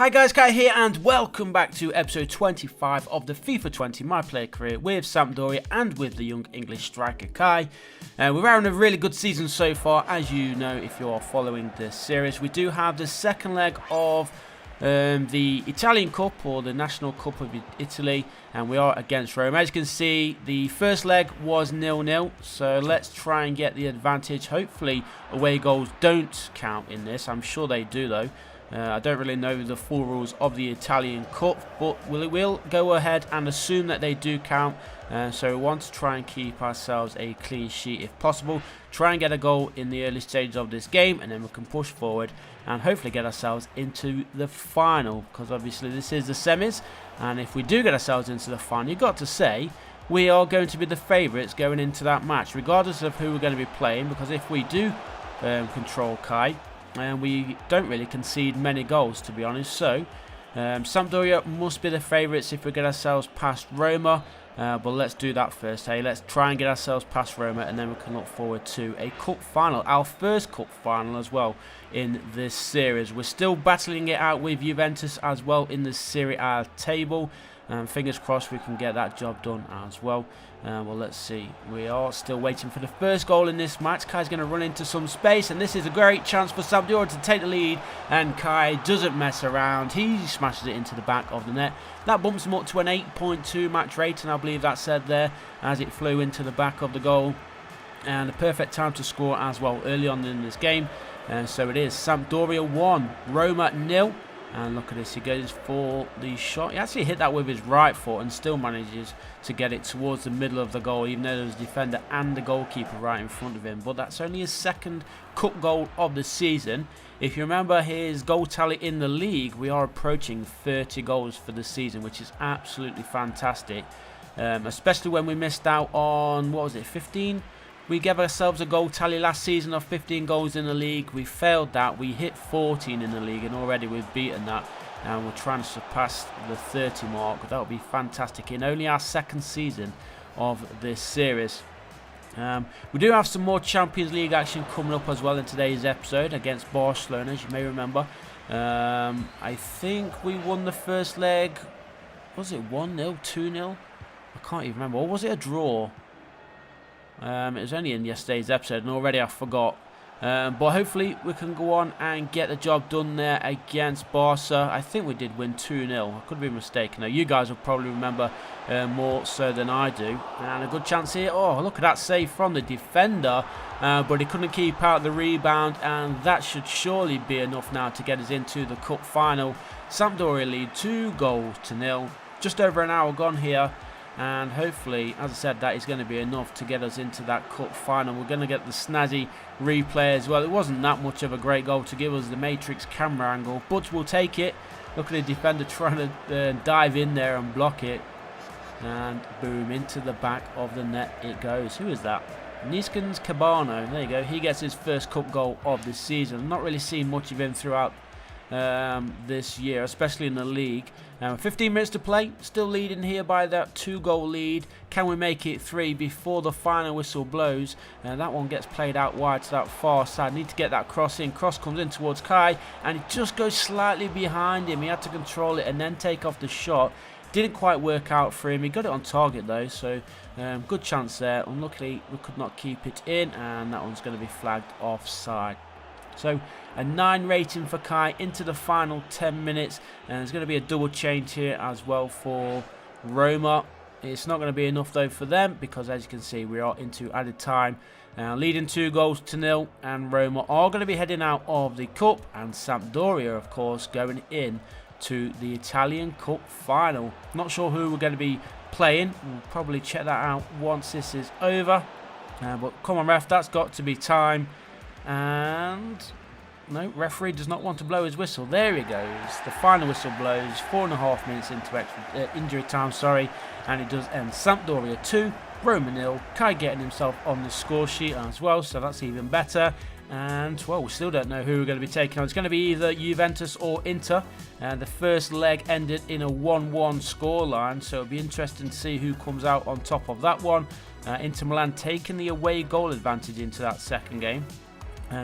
Hi guys, Kai here and welcome back to episode 25 of the FIFA 20 My Player Career with Sampdoria and with the young English striker Kai. We're having a really good season so far, as you know if you are following this series. We do have the second leg of the Italian Cup, or the National Cup of Italy, and we are against Rome. As you can see, the first leg was 0-0, so let's try and get the advantage. Hopefully away goals don't count in this. I'm sure they do though. I don't really know the full rules of the Italian Cup, but we'll go ahead and assume that they do count. So we want to try and keep ourselves a clean sheet if possible. Try and get a goal in the early stages of this game, and then we can push forward and hopefully get ourselves into the final, because obviously this is the semis, and if we do get ourselves into the final, you've got to say we are going to be the favourites going into that match, regardless of who we're going to be playing, because if we do control Kai, and we don't really concede many goals, to be honest. So Sampdoria must be the favourites if we get ourselves past Roma, but let's do that first. Hey, let's try and get ourselves past Roma, and then we can look forward to a cup final, our first cup final as well in this series. We're still battling it out with Juventus as well in the Serie A table. Fingers crossed we can get that job done as well. Well, let's see. We are still waiting for the first goal in this match. Kai's going to run into some space, and this is a great chance for Sampdoria to take the lead, and Kai doesn't mess around. He smashes it into the back of the net. That bumps him up to an 8.2 match rating, I believe that said there, as it flew into the back of the goal. And the perfect time to score as well early on in this game. So it is Sampdoria 1, Roma 0. And look at this, he goes for the shot. He actually hit that with his right foot and still manages to get it towards the middle of the goal, even though there's a defender and the goalkeeper right in front of him. But that's only his second cup goal of the season. If you remember his goal tally in the league, we are approaching 30 goals for the season, which is absolutely fantastic. Especially when we missed out on, what was it, 15? We gave ourselves a goal tally last season of 15 goals in the league. We failed that. We hit 14 in the league, and already we've beaten that. And we're trying to surpass the 30 mark. That would be fantastic in only our second season of this series. We do have some more Champions League action coming up as well in today's episode against Barcelona, as you may remember. I think we won the first leg. Was it 1-0, 2-0? I can't even remember. Or was it a draw? It was only in yesterday's episode, and already I forgot. But hopefully we can go on and get the job done there against Barca. I think we did win 2-0. I could be mistaken. Now, you guys will probably remember more so than I do. And a good chance here. Oh, look at that save from the defender. But he couldn't keep out the rebound, and that should surely be enough now to get us into the cup final. Sampdoria lead 2-0. Just over an hour gone here. And hopefully, as I said, that is going to be enough to get us into that cup final. We're going to get the snazzy replay as well. It wasn't that much of a great goal to give us the matrix camera angle, but we'll take it. Look at the defender trying to dive in there and block it. And boom, into the back of the net it goes. Who is that? Niskans Cabano. There you go. He gets his first cup goal of the season. I've not really seen much of him throughout this year, especially in the league. 15 minutes to play, still leading here by that 2-goal lead. Can we make it 3 before the final whistle blows? That one gets played out wide to that far side. Need to get that cross in. Cross comes in towards Kai, and it just goes slightly behind him. He had to control it and then take off the shot. Didn't quite work out for him. He got it on target though, so good chance there. Unluckily, we could not keep it in, and that one's going to be flagged offside. So a 9 rating for Kai into the final 10 minutes. And there's going to be a double change here as well for Roma. It's not going to be enough though for them, because as you can see we are into added time. Leading 2-0, and Roma are going to be heading out of the cup, and Sampdoria of course going in to the Italian Cup final. Not sure who we're going to be playing. We'll probably check that out once this is over. But come on ref, that's got to be time. And no, referee does not want to blow his whistle. There he goes. The final whistle blows. 4.5 minutes into extra injury time, and it does end. Sampdoria 2, Roma 0. Kai getting himself on the score sheet as well, so that's even better. And well, we still don't know who we're going to be taking on. It's going to be either Juventus or Inter. The first leg ended in a 1-1 scoreline, so it'll be interesting to see who comes out on top of that one. Inter Milan taking the away goal advantage into that second game.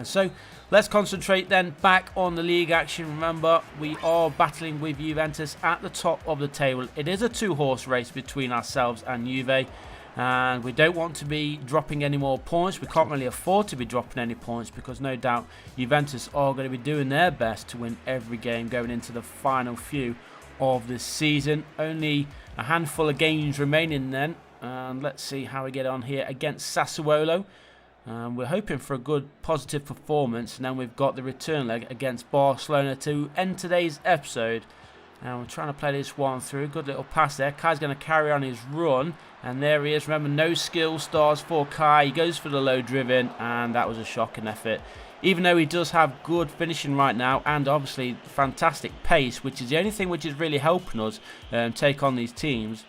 So Let's concentrate then back on the league action. Remember, we are battling with Juventus at the top of the table. It is a two-horse race between ourselves and Juve, and we don't want to be dropping any more points. We can't really afford to be dropping any points because no doubt Juventus are going to be doing their best to win every game going into the final few of this season. Only a handful of games remaining then, and let's see how we get on here against Sassuolo. We're hoping for a good positive performance, and then we've got the return leg against Barcelona to end today's episode. And we're trying to play this one through. Good little pass there. Kai's going to carry on his run, and there he is. Remember, no skill stars for Kai. He goes for the low driven, and that was a shocking effort. Even though he does have good finishing right now, and obviously fantastic pace, which is the only thing which is really helping us take on these teams.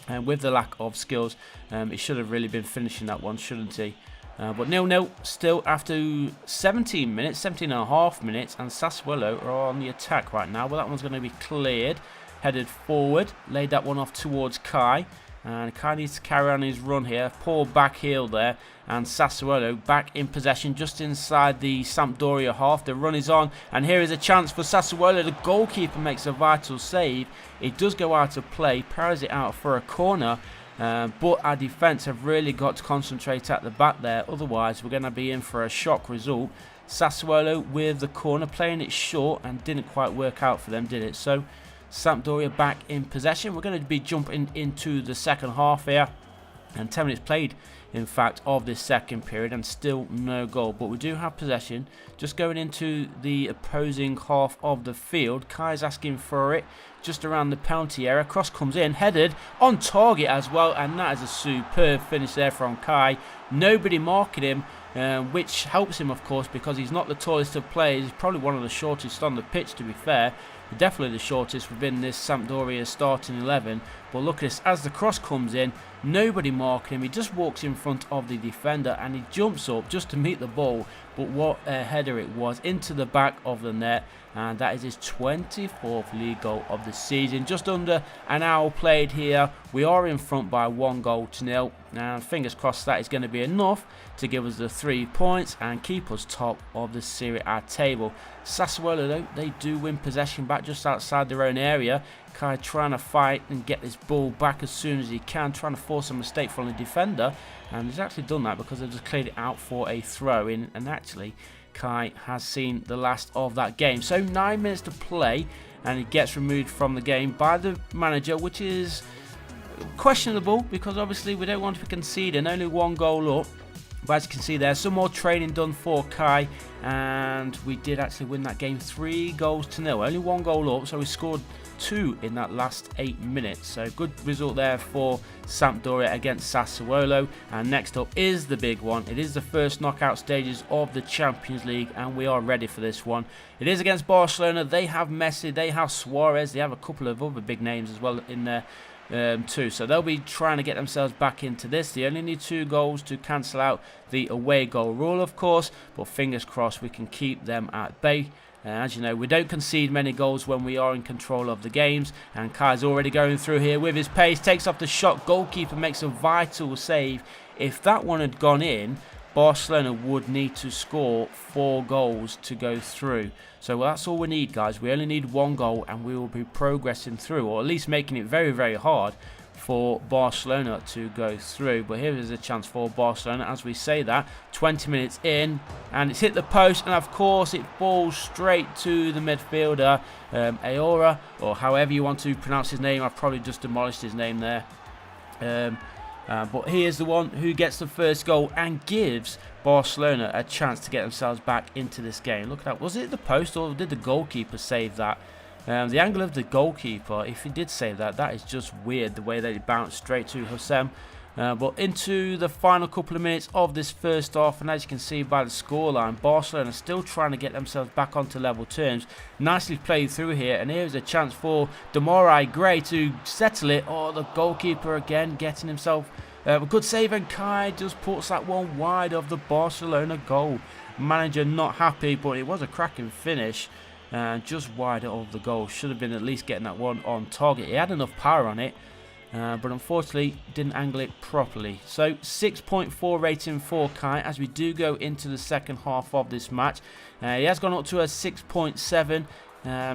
And with the lack of skills, he should have really been finishing that one, shouldn't he? But 0-0 still after 17 minutes, 17 and a half minutes, and Sassuolo are on the attack right now. Well, that one's going to be cleared, headed forward, laid that one off towards Kai, and Kai needs to carry on his run here. Poor back heel there, and Sassuolo back in possession just inside the Sampdoria half. The run is on, and here is a chance for Sassuolo. The goalkeeper makes a vital save. It does go out of play, powers it out for a corner. But our defence have really got to concentrate at the back there, otherwise we're going to be in for a shock result. Sassuolo with the corner, playing it short, and didn't quite work out for them, did it? So Sampdoria back in possession. We're going to be jumping into the second half here, and 10 minutes played in fact of this second period, and still no goal. But we do have possession, just going into the opposing half of the field. Kai's asking for it just around the penalty area. Cross comes in, headed on target as well, and that is a superb finish there from Kai. Nobody marking him, which helps him of course because he's not the tallest of players. He's probably one of the shortest on the pitch, to be fair. Definitely the shortest within this Sampdoria starting 11. But look at this, as the cross comes in, nobody marking him. He just walks in front of the defender and he jumps up just to meet the ball. But what a header it was into the back of the net, and that is his 24th league goal of the season. Just under an hour played here. We are in front by 1-0, and fingers crossed that is going to be enough to give us the 3 points and keep us top of the Serie A table. Sassuolo though, they do win possession back just outside their own area. Kai trying to fight and get this ball back as soon as he can, trying to force a mistake from the defender, and he's actually done that because they've just cleared it out for a throw in, and actually Kai has seen the last of that game. So 9 minutes to play, and he gets removed from the game by the manager, which is questionable because obviously we don't want to be conceding, only 1 goal up. But as you can see there, some more training done for Kai, and we did actually win that game 3-0. Only 1 goal up, so we scored 2 in that last 8 minutes. So good result there for Sampdoria against Sassuolo. And next up is the big one. It is the first knockout stages of the Champions League, and we are ready for this one. It is against Barcelona. They have Messi, they have Suarez, they have a couple of other big names as well in there. Too. So they'll be trying to get themselves back into this. They only need 2 goals to cancel out the away goal rule, of course, but fingers crossed we can keep them at bay. As you know, we don't concede many goals when we are in control of the games, and Kai's already going through here with his pace, takes off the shot, goalkeeper makes a vital save. If that one had gone in, Barcelona would need to score 4 goals to go through. So that's all we need, guys. We only need 1 goal and we will be progressing through, or at least making it very, very hard for Barcelona to go through. But here is a chance for Barcelona as we say that. 20 minutes in, and it's hit the post, and of course it falls straight to the midfielder, Aora, or however you want to pronounce his name. I've probably just demolished his name there. But he is the one who gets the first goal and gives Barcelona a chance to get themselves back into this game. Look at that. Was it the post or did the goalkeeper save that? The angle of the goalkeeper, if he did save that, that is just weird, the way that it bounced straight to Hosem. But into the final couple of minutes of this first half, and as you can see by the scoreline, Barcelona still trying to get themselves back onto level terms. Nicely played through here, and here's a chance for Demarai Gray to settle it. Oh, the goalkeeper again getting himself a good save, and Kai just puts that one wide of the Barcelona goal. Manager not happy, but it was a cracking finish. Just wide of the goal. Should have been at least getting that one on target. He had enough power on it. but unfortunately didn't angle it properly. So 6.4 rating for Kai as we do go into the second half of this match. He has gone up to a 6.7.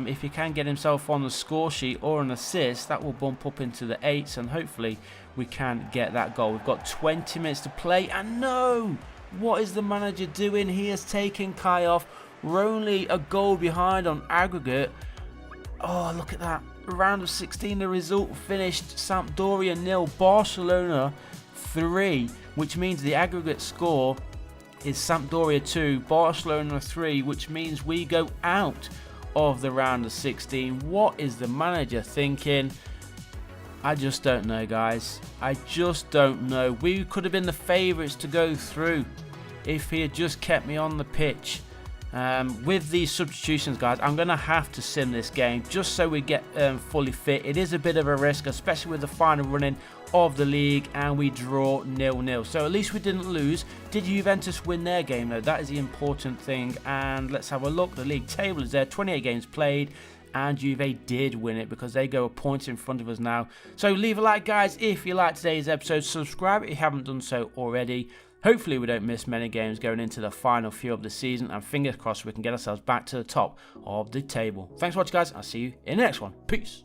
If he can get himself on the score sheet or an assist, that will bump up into the 8s, and hopefully we can get that goal. We've got 20 minutes to play, and no! What is the manager doing? He has taken Kai off. We're only a goal behind on aggregate. Oh, look at that. Round of 16, the result finished Sampdoria 0, Barcelona 3, which means the aggregate score is Sampdoria 2, Barcelona 3, which means we go out of the round of 16. What is the manager thinking? I just don't know, guys. I just don't know. We could have been the favourites to go through if he had just kept me on the pitch. With these substitutions, guys, I'm going to have to sim this game just so we get fully fit. It is a bit of a risk, especially with the final running of the league, and we draw 0-0. So at least we didn't lose. Did Juventus win their game, though? That is the important thing. And let's have a look. The league table is there, 28 games played, and Juve did win it because they go a point in front of us now. So leave a like, guys, if you liked today's episode. Subscribe if you haven't done so already. Hopefully we don't miss many games going into the final few of the season, and fingers crossed we can get ourselves back to the top of the table. Thanks for watching, guys. I'll see you in the next one. Peace.